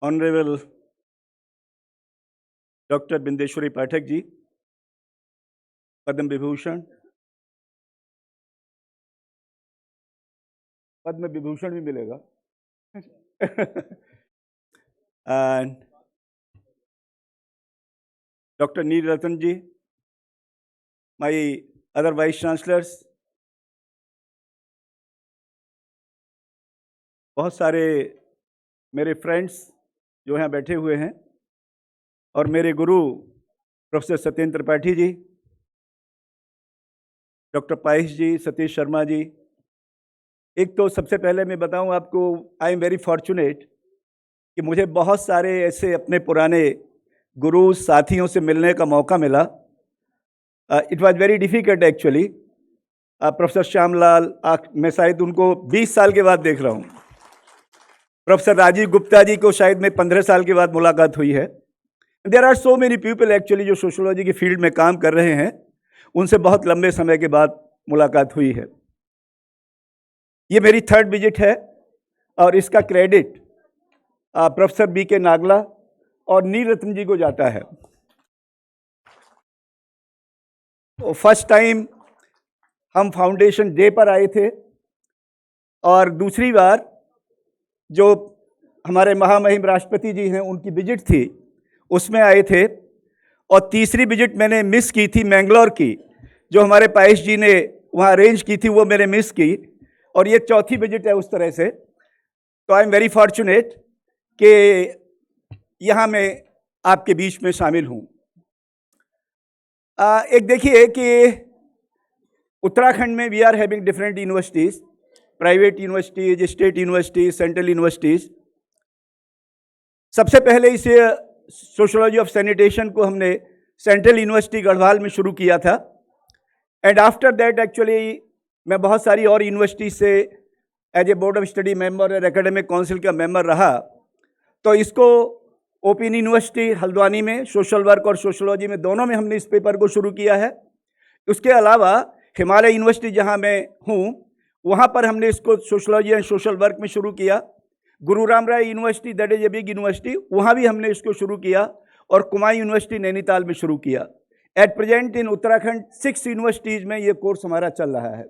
Honorable Dr. Bindeshwari Pathak ji, Padma Vibhushan, Padma Vibhushan भी मिलेगा and Dr. Neer Ratan ji, my other vice chancellors, बहुत सारे मेरे friends जो यहाँ बैठे हुए हैं और मेरे गुरु प्रोफेसर सत्येंद्र त्रिपाठी जी, डॉक्टर पायस जी, सतीश शर्मा जी। एक तो सबसे पहले मैं बताऊं आपको, आई एम वेरी फॉर्चुनेट कि मुझे बहुत सारे ऐसे अपने पुराने गुरु साथियों से मिलने का मौका मिला। It was very difficult actually. Professor Shyamlal, मैं शायद उनको 20 साल के बाद देख रहा हूँ। प्रोफेसर राजीव गुप्ता जी को शायद मैं 15 साल के बाद मुलाकात हुई है। There are so many people actually जो सोशोलॉजी की फील्ड में काम कर रहे हैं, उनसे बहुत लंबे समय के बाद मुलाकात हुई है। ये मेरी 3rd विजिट है और इसका क्रेडिट प्रोफेसर BK नागला और नील रतन जी को जाता है। तो फर्स्ट टाइम हम फाउंडेशन डे पर आए थे और दूसरी बार जो हमारे महामहिम राष्ट्रपति जी हैं उनकी विजिट थी उसमें आए थे, और तीसरी विजिट मैंने मिस की थी मैंगलोर की, जो हमारे पायस जी ने वहाँ अरेंज की थी, वो मैंने मिस की, और ये 4थी विजिट है उस तरह से। तो आई एम वेरी फॉर्चुनेट कि यहाँ मैं आपके बीच में शामिल हूँ। एक देखिए कि उत्तराखंड में we are having different universities, private universities, state universities, central universities. सबसे पहले इसे सोशोलॉजी ऑफ सैनिटेशन को हमने सेंट्रल यूनिवर्सिटी गढ़वाल में शुरू किया था, एंड आफ्टर दैट एक्चुअली मैं बहुत सारी और यूनिवर्सिटी से as a board of study member और एकेडमिक काउंसिल का मेंबर रहा। तो इसको ओपन यूनिवर्सिटी हल्द्वानी में सोशल वर्क और सोशोलॉजी में दोनों में हमने इस पेपर को शुरू किया है। उसके अलावा हिमालय यूनिवर्सिटी जहाँ मैं हूँ वहाँ पर हमने इसको सोशोलॉजी एंड सोशल वर्क में शुरू किया। Guru Ram Rai university, that is a big university, वहाँ भी हमने इसको शुरू किया, और कुमाऊं यूनिवर्सिटी नैनीताल में शुरू किया। At present in Uttarakhand 6 universities में ये कोर्स हमारा चल रहा है।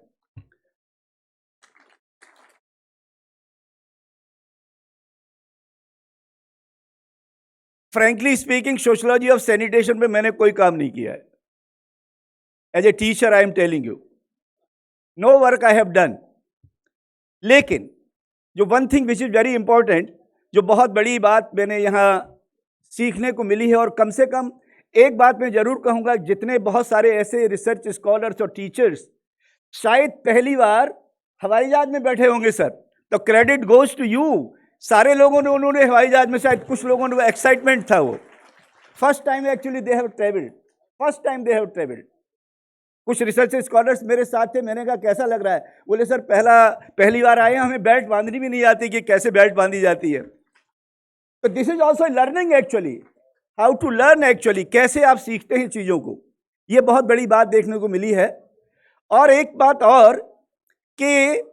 Frankly speaking, sociology of sanitation पे मैंने कोई काम नहीं किया है। As a teacher I am telling you, no work I have done. लेकिन जो one thing which is very important, जो बहुत बड़ी बात मैंने यहाँ सीखने को मिली है, और कम से कम एक बात मैं ज़रूर कहूँगा, जितने बहुत सारे ऐसे रिसर्च स्कॉलर्स और टीचर्स शायद पहली बार हवाई जहाज में बैठे होंगे सर, तो क्रेडिट गोज टू यू। सारे लोगों ने, उन्होंने हवाई जहाज में, शायद कुछ लोगों ने, एक्साइटमेंट था, वो first time actually they have travelled, first time they have travelled. कुछ रिसर्च स्कॉलर्स मेरे साथ थे, मैंने कहा कैसा लग रहा है? बोले सर पहली बार आए हैं, हमें बेल्ट बांधनी भी नहीं आती कि कैसे बेल्ट बांधी जाती है। तो this is also learning actually, how to learn actually, कैसे आप सीखते हैं चीज़ों को। ये बहुत बड़ी बात देखने को मिली है। और एक बात और कि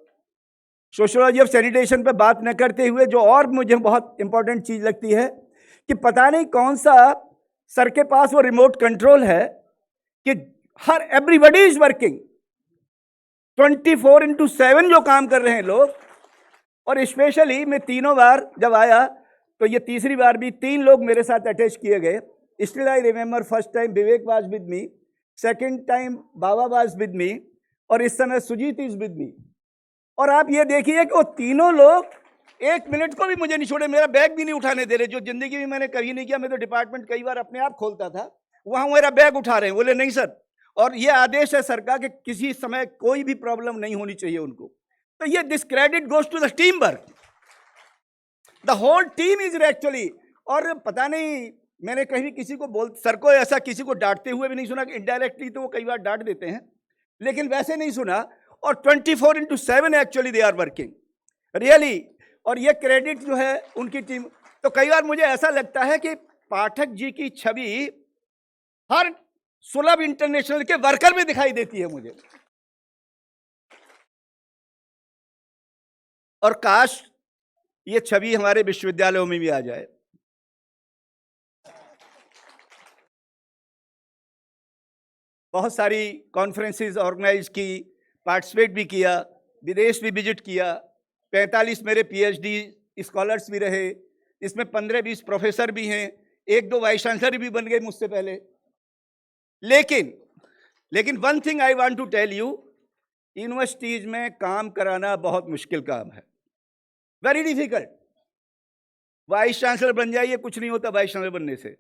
सोशोलॉजी ऑफ सैनिटेशन पे बात न करते हुए जो और मुझे बहुत इंपॉर्टेंट चीज़ लगती है कि पता नहीं कौन सा सर के पास वो रिमोट कंट्रोल है कि हर एवरीबडी इज वर्किंग 24/7 जो काम कर रहे हैं लोग। और स्पेशली मैं तीनों बार जब आया, तो ये तीसरी बार भी 3 लोग मेरे साथ अटैच किए गए। Still I remember, first time Vivek was with me, second time Baba was with me, और इस समय सुजीत इज विद मी। और आप ये देखिए कि वो तीनों लोग 1 मिनट को भी मुझे नहीं छोड़े, मेरा बैग भी नहीं उठाने दे रहे, जो जिंदगी में मैंने कभी नहीं किया। मैं तो डिपार्टमेंट कई बार अपने आप खोलता था, वहां मेरा बैग उठा रहे हैं। बोले नहीं सर, और ये आदेश है सर का कि किसी समय कोई भी प्रॉब्लम नहीं होनी चाहिए उनको। तो ये this credit goes to the team work, the whole team is actually. और पता नहीं, मैंने कहीं किसी को सर को ऐसा किसी को डांटते हुए भी नहीं सुना, कि इनडायरेक्टली तो वो कई बार डांट देते हैं, लेकिन वैसे नहीं सुना। और 24/7 actually they are working really. और ये क्रेडिट जो है उनकी टीम। तो कई बार मुझे ऐसा लगता है कि पाठक जी की छवि हर सुलभ इंटरनेशनल के वर्कर में दिखाई देती है मुझे। और काश ये छवि हमारे विश्वविद्यालयों में भी आ जाए। बहुत सारी कॉन्फ्रेंसेस ऑर्गेनाइज की, पार्टिसिपेट भी किया, विदेश भी विजिट किया। 45 मेरे पीएचडी स्कॉलर्स भी रहे, इसमें 15-20 प्रोफेसर भी हैं, 1-2 वाइस चांसलर भी बन गए मुझसे पहले। लेकिन one thing I want to tell you, universities में काम कराना बहुत मुश्किल काम है, वेरी डिफिकल्ट। वाइस चांसलर बन जाइए, कुछ नहीं होता वाइस चांसलर बनने से,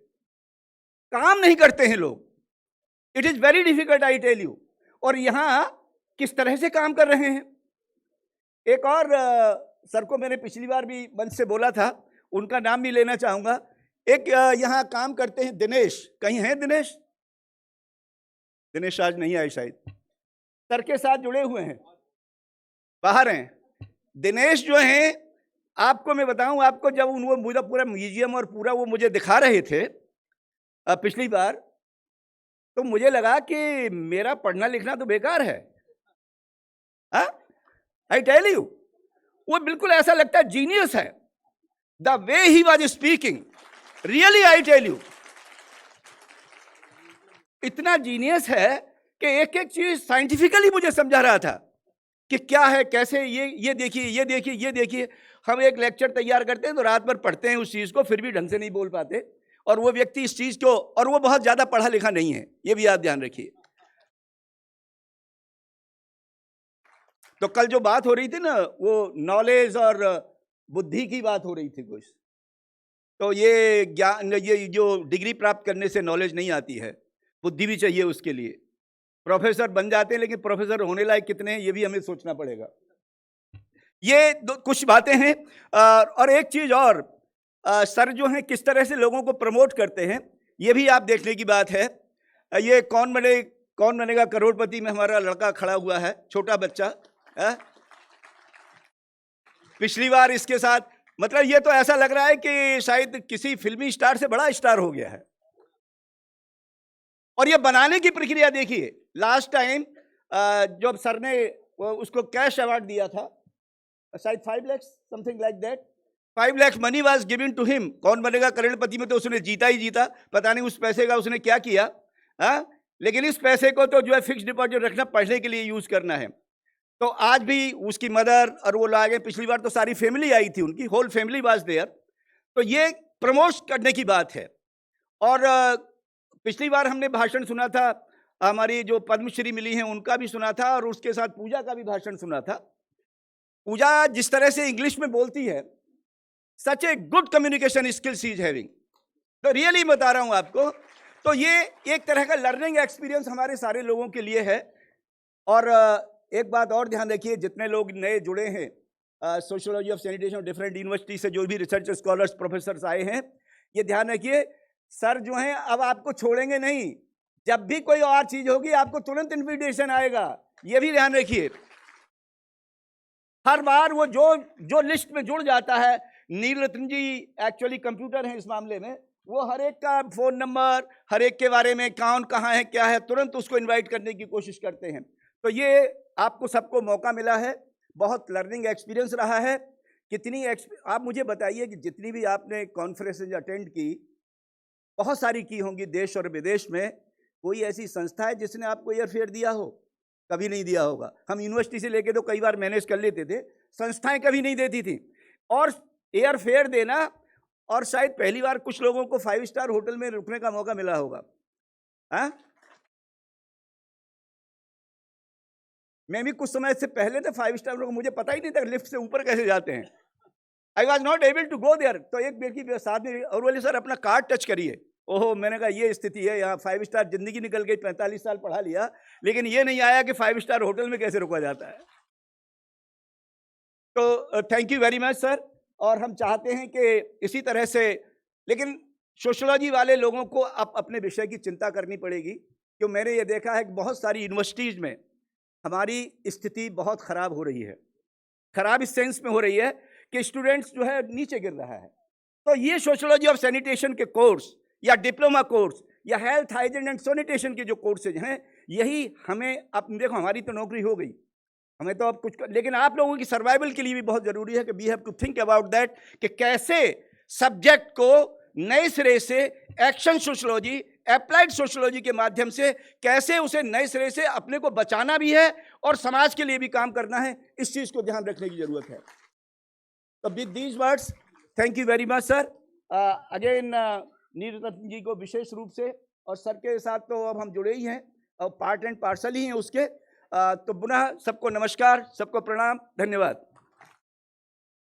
काम नहीं करते हैं लोग। It is very difficult, I tell you. और यहां किस तरह से काम कर रहे हैं। एक और सर को मैंने पिछली बार भी मंच से बोला था, उनका नाम भी लेना चाहूंगा। एक यहां काम करते हैं दिनेश, कहीं हैं दिनेश? दिनेश आज नहीं आए शायद, सर के साथ जुड़े हुए हैं, बाहर हैं। दिनेश जो हैं, आपको मैं बताऊं, आपको जब वो मुझे पूरा म्यूजियम और पूरा वो मुझे दिखा रहे थे पिछली बार, तो मुझे लगा कि मेरा पढ़ना लिखना तो बेकार है। आई टेल यू, वो बिल्कुल ऐसा लगता है जीनियस है, the way he was speaking, really I tell you, इतना जीनियस है कि एक एक चीज साइंटिफिकली मुझे समझा रहा था कि क्या है, कैसे, ये देखिए, ये देखिए, ये देखिए। हम एक लेक्चर तैयार करते हैं तो रात भर पढ़ते हैं उस चीज को, फिर भी ढंग से नहीं बोल पाते। और वो व्यक्ति इस चीज को, और वो बहुत ज्यादा पढ़ा लिखा नहीं है, ये भी आप ध्यान रखिए। तो कल जो बात हो रही थी ना, वो नॉलेज और बुद्धि की बात हो रही थी कुछ, तो ये ज्ञान, ये जो डिग्री प्राप्त करने से नॉलेज नहीं आती है, बुद्धि भी चाहिए उसके लिए। प्रोफेसर बन जाते हैं, लेकिन प्रोफेसर होने लायक कितने हैं, ये भी हमें सोचना पड़ेगा। ये कुछ बातें हैं। और एक चीज और, सर जो हैं किस तरह से लोगों को प्रमोट करते हैं, ये भी आप देखने की बात है। ये कौन बनेगा करोड़पति में हमारा लड़का खड़ा हुआ है, छोटा बच्चा। पिछली बार इसके साथ, मतलब ये तो ऐसा लग रहा है कि शायद किसी फिल्मी स्टार से बड़ा स्टार हो गया है। और ये बनाने की प्रक्रिया देखिए, लास्ट टाइम जब सर ने उसको कैश अवार्ड दिया था, शायद 5 lakh, something like that, 5 lakh money was given to him. Kaun Banega करोड़पति में तो उसने जीता ही जीता, पता नहीं उस पैसे का उसने क्या किया। लेकिन इस पैसे को तो जो है फिक्स डिपॉजिट रखना, पढ़ने के लिए यूज करना है। तो आज भी उसकी मदर और वो लोग, पिछली बार तो सारी फैमिली आई थी, उनकी होल फैमिली वाज देयर। तो ये प्रमोट करने की बात है। और पिछली बार हमने भाषण सुना था, हमारी जो पद्मश्री मिली हैं उनका भी सुना था, और उसके साथ पूजा का भी भाषण सुना था। पूजा जिस तरह से इंग्लिश में बोलती है, such a good communication skills she is having, तो रियली बता रहा हूं आपको। तो ये एक तरह का लर्निंग एक्सपीरियंस हमारे सारे लोगों के लिए है। और एक बात और ध्यान रखिए, जितने लोग नए जुड़े हैं sociology of sanitation different university से, जो भी रिसर्च स्कॉलर्स प्रोफेसर आए हैं, ये ध्यान रखिए, सर जो हैं अब आपको छोड़ेंगे नहीं। जब भी कोई और चीज होगी आपको तुरंत इन्विटेशन आएगा, ये भी ध्यान रखिए। हर बार वो जो लिस्ट में जुड़ जाता है, नील रत्न जी एक्चुअली कंप्यूटर हैं इस मामले में, वो हर एक का फोन नंबर, हर एक के बारे में कौन कहाँ है क्या है, तुरंत उसको इनवाइट करने की कोशिश करते हैं। तो ये आपको सबको मौका मिला है, बहुत लर्निंग एक्सपीरियंस रहा है। कितनी आप मुझे बताइए कि जितनी भी आपने कॉन्फ्रेंसेज अटेंड की, बहुत सारी की होंगी देश और विदेश में, कोई ऐसी संस्था है जिसने आपको एयर फेयर दिया हो? कभी नहीं दिया होगा। हम यूनिवर्सिटी से लेके तो कई बार मैनेज कर लेते थे, संस्थाएं कभी नहीं देती थी। और एयर फेयर देना, और शायद पहली बार कुछ लोगों को 5 स्टार होटल में रुकने का मौका मिला होगा। मैं भी कुछ समय से पहले थे 5 स्टार लोग, मुझे पता ही नहीं था लिफ्ट से ऊपर कैसे जाते हैं। I was not able to go there. तो एक व्यक्ति साथ में, और बोले सर अपना कार्ड टच करिए। ओहो, मैंने कहा ये स्थिति है यहाँ, 5 स्टार जिंदगी निकल गई, 45 साल पढ़ा लिया, लेकिन ये नहीं आया कि 5 स्टार होटल में कैसे रुका जाता है। तो thank you very much sir. और हम चाहते हैं कि इसी तरह से, लेकिन सोशियोलॉजी वाले लोगों को अब अपने विषय की चिंता करनी पड़ेगी, क्योंकि मैंने ये देखा है कि बहुत सारी यूनिवर्सिटीज़ में हमारी स्थिति बहुत खराब हो रही है। खराब इस सेंस में हो रही है कि स्टूडेंट्स जो है नीचे गिर रहा है। तो ये सोशियोलॉजी ऑफ सैनिटेशन के कोर्स या डिप्लोमा कोर्स या हेल्थ हाइजीन एंड सैनिटेशन के जो कोर्सेज हैं, यही हमें, अब देखो हमारी तो नौकरी हो गई, हमें तो अब कुछ, लेकिन आप लोगों की सर्वाइवल के लिए भी बहुत जरूरी है कि we have to think about that, कि कैसे सब्जेक्ट को नए सिरे से एक्शन सोशियोलॉजी, एप्लाइड सोशियोलॉजी के माध्यम से कैसे उसे नए सिरे से अपने को बचाना भी है और समाज के लिए भी काम करना है, इस चीज को ध्यान रखने की जरूरत है। तो with these words, thank you very much sir. Again Neelratna ji को विशेष रूप से, और सर के साथ तो अब हम जुड़े ही हैं और पार्ट एंड पार्सल ही हैं उसके। तो पुनः सबको नमस्कार, सबको प्रणाम, धन्यवाद।